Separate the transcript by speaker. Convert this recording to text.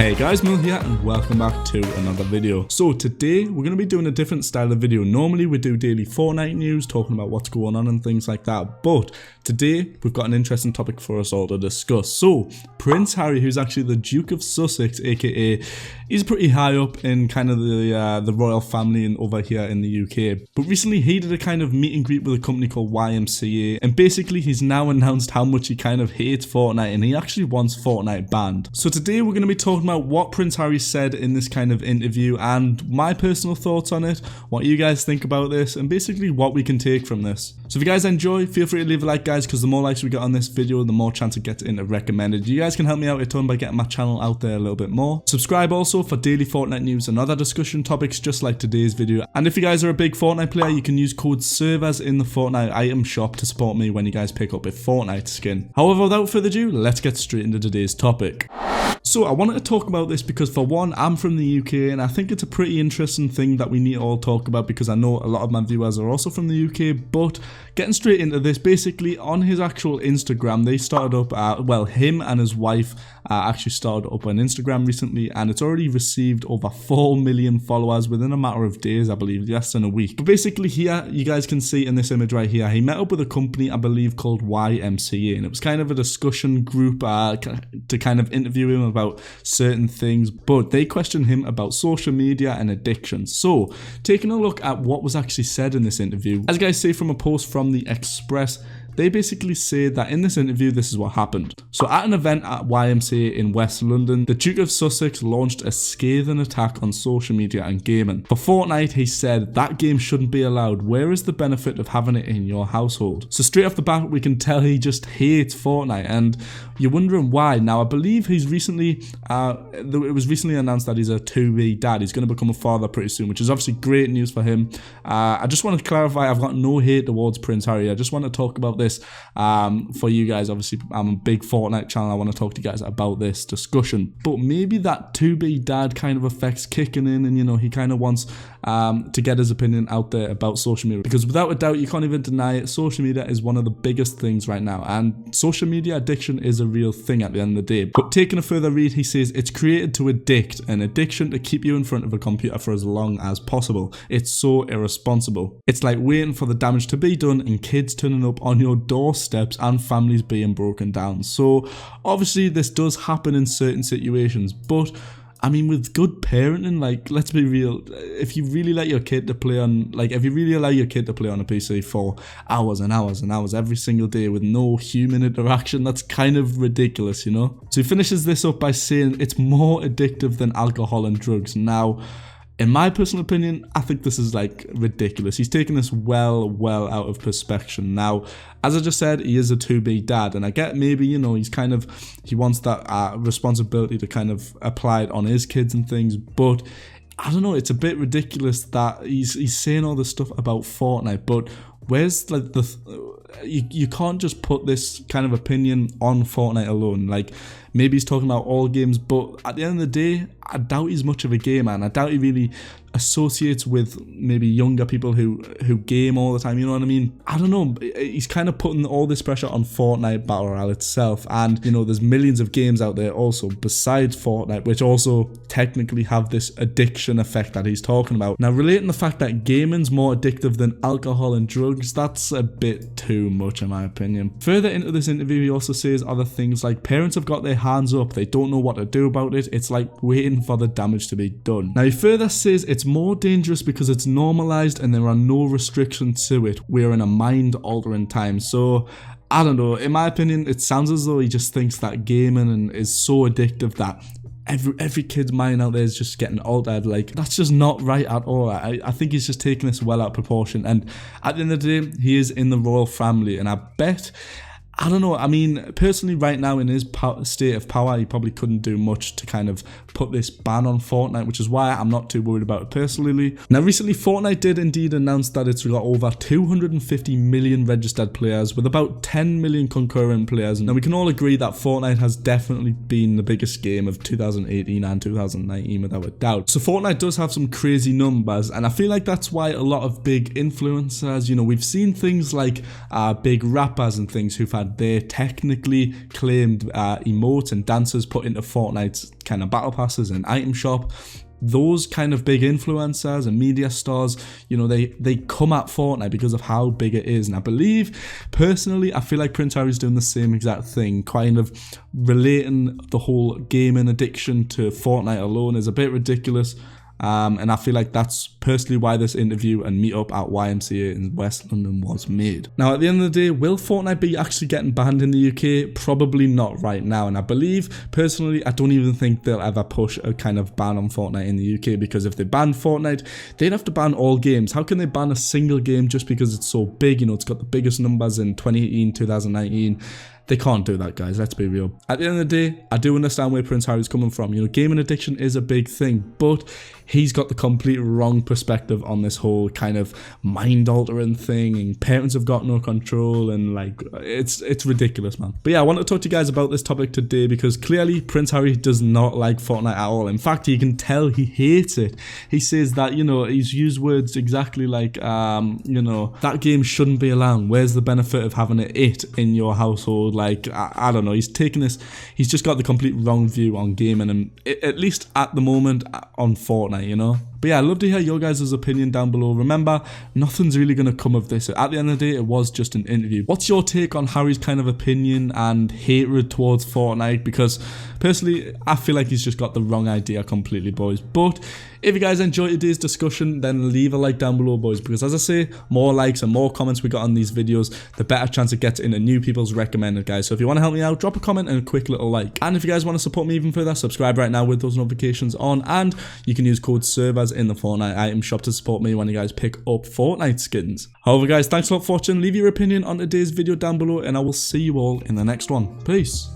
Speaker 1: Hey guys, Merl here and welcome back to another video. So today we're going to be doing a different style of video. Normally we do daily Fortnite news, talking about what's going on and things like that. But today we've got an interesting topic for us all to discuss. So Prince Harry, who's actually the Duke of Sussex, aka he's pretty high up in kind of the royal family and over here in the UK. But recently he did a kind of meet and greet with a company called YMCA, and basically he's now announced how much he kind of hates Fortnite and he actually wants Fortnite banned. So today we're going to be talking about what Prince Harry said in this kind of interview and my personal thoughts on it, what you guys think about this, and basically what we can take from this. So if you guys enjoy, feel free to leave a like, guys, because the more likes we get on this video, the more chance it gets into recommended. You guys can help me out a ton by getting my channel out there a little bit more. Subscribe also for daily Fortnite news and other discussion topics just like today's video. And if you guys are a big Fortnite player, you can use code SERVERS in the Fortnite item shop to support me when you guys pick up a Fortnite skin. However, without further ado, let's get straight into today's topic. So I wanted to talk about this because, for one, I'm from the UK and I think it's a pretty interesting thing that we need to all talk about, because I know a lot of my viewers are also from the UK. But getting straight into this, basically on his actual Instagram, they started up, well, him and his wife actually started up on Instagram recently, and it's already received over 4 million followers within a matter of days, I believe, less than a week. But basically here, you guys can see in this image right here, he met up with a company, I believe, called YMCA, and it was kind of a discussion group to kind of interview him about certain things, but they questioned him about social media and addiction. So taking a look at what was actually said in this interview, as you guys see from a post from the Express, they basically say that in this interview, this is what happened. So at an event at YMCA in West London, the Duke of Sussex launched a scathing attack on social media and gaming. For Fortnite, he said that game shouldn't be allowed. Where is the benefit of having it in your household? So straight off the bat, we can tell he just hates Fortnite, and you're wondering why. Now, I believe he's recently, it was recently announced that he's a 2B dad. He's going to become a father pretty soon, which is obviously great news for him. I just want to clarify, I've got no hate towards Prince Harry. I just want to talk about this for you guys. Obviously, I'm a big Fortnite channel. I want to talk to you guys about this discussion. But maybe that 2B dad kind of effect's kicking in, and, you know, he kind of wants to get his opinion out there about social media, because without a doubt, you can't even deny it, social media is one of the biggest things right now, and social media addiction is a real thing at the end of the day. But taking a further read, he says it's created to addict, an addiction to keep you in front of a computer for as long as possible. It's so irresponsible. It's like waiting for the damage to be done and kids turning up on your doorsteps and families being broken down. So obviously this does happen in certain situations, but I mean, with good parenting, like, let's be real, if you really let your kid to play on, like, if you really allow your kid to play on a PC for hours and hours and hours every single day with no human interaction, that's kind of ridiculous, you know? So he finishes this up by saying it's more addictive than alcohol and drugs. Now, in my personal opinion, I think this is, like, ridiculous. He's taking this well out of perspective. Now, as I just said, he is a 2B dad, and I get maybe, you know, he wants that responsibility to kind of apply it on his kids and things, but I don't know, it's a bit ridiculous that he's saying all this stuff about Fortnite, but where's, like, you can't just put this kind of opinion on Fortnite alone. Like, maybe he's talking about all games, but at the end of the day, I doubt he's much of a gamer, and I doubt he really associates with maybe younger people who game all the time, you know what I mean? I don't know, he's kind of putting all this pressure on Fortnite Battle Royale itself, and, you know, there's millions of games out there also besides Fortnite which also technically have this addiction effect that he's talking about. Now, relating the fact that gaming's more addictive than alcohol and drugs, that's a bit too much in my opinion. Further into this interview, he also says other things like parents have got their hands up, they don't know what to do about it, it's like waiting for the damage to be done. Now, he further says it's more dangerous because it's normalized and there are no restrictions to it. We're in a mind-altering time. So I don't know, in my opinion, it sounds as though he just thinks that gaming is so addictive that every kid's mind out there is just getting altered. Like, that's just not right at all. I think he's just taking this well out of proportion, and at the end of the day, he is in the royal family, and I bet, I don't know, I mean, personally right now in his state of power, he probably couldn't do much to kind of put this ban on Fortnite, which is why I'm not too worried about it personally. Now, recently Fortnite did indeed announce that it's got over 250 million registered players with about 10 million concurrent players. Now, we can all agree that Fortnite has definitely been the biggest game of 2018 and 2019 without a doubt. So Fortnite does have some crazy numbers, and I feel like that's why a lot of big influencers, you know, we've seen things like big rappers and things who've had that they technically claimed emotes and dances put into Fortnite's kind of battle passes and item shop. Those kind of big influencers and media stars, you know, they come at Fortnite because of how big it is. And I believe, personally, I feel like Prince Harry's doing the same exact thing. Kind of relating the whole gaming addiction to Fortnite alone is a bit ridiculous. And I feel like that's personally why this interview and meetup at YMCA in West London was made. Now, at the end of the day, will Fortnite be actually getting banned in the UK? Probably not right now. And I believe, personally, I don't even think they'll ever push a kind of ban on Fortnite in the UK, because if they ban Fortnite, they'd have to ban all games. How can they ban a single game just because it's so big? You know, it's got the biggest numbers in 2018, 2019. They can't do that, guys. Let's be real. At the end of the day, I do understand where Prince Harry's coming from. You know, gaming addiction is a big thing, but he's got the complete wrong perspective on this whole kind of mind-altering thing, and parents have got no control, and like, it's ridiculous, man. But yeah, I want to talk to you guys about this topic today because clearly Prince Harry does not like Fortnite at all. In fact, you can tell he hates it. He says that, you know, he's used words exactly like, you know, that game shouldn't be allowed. Where's the benefit of having it in your household? Like, I don't know, he's taken this, he's just got the complete wrong view on gaming, and at least at the moment on Fortnite, you know. But yeah, I'd love to hear your guys' opinion down below. Remember, nothing's really going to come of this. At the end of the day, it was just an interview. What's your take on Harry's kind of opinion and hatred towards Fortnite? Because personally, I feel like he's just got the wrong idea completely, boys. But if you guys enjoyed today's discussion, then leave a like down below, boys. Because as I say, more likes and more comments we got on these videos, the better chance it gets into new people's recommended, guys. So if you want to help me out, drop a comment and a quick little like. And if you guys want to support me even further, subscribe right now with those notifications on. And you can use code SERVERS in the Fortnite item shop to support me when you guys pick up Fortnite skins. However, guys, thanks a lot for watching. Leave your opinion on today's video down below, and I will see you all in the next one. Peace.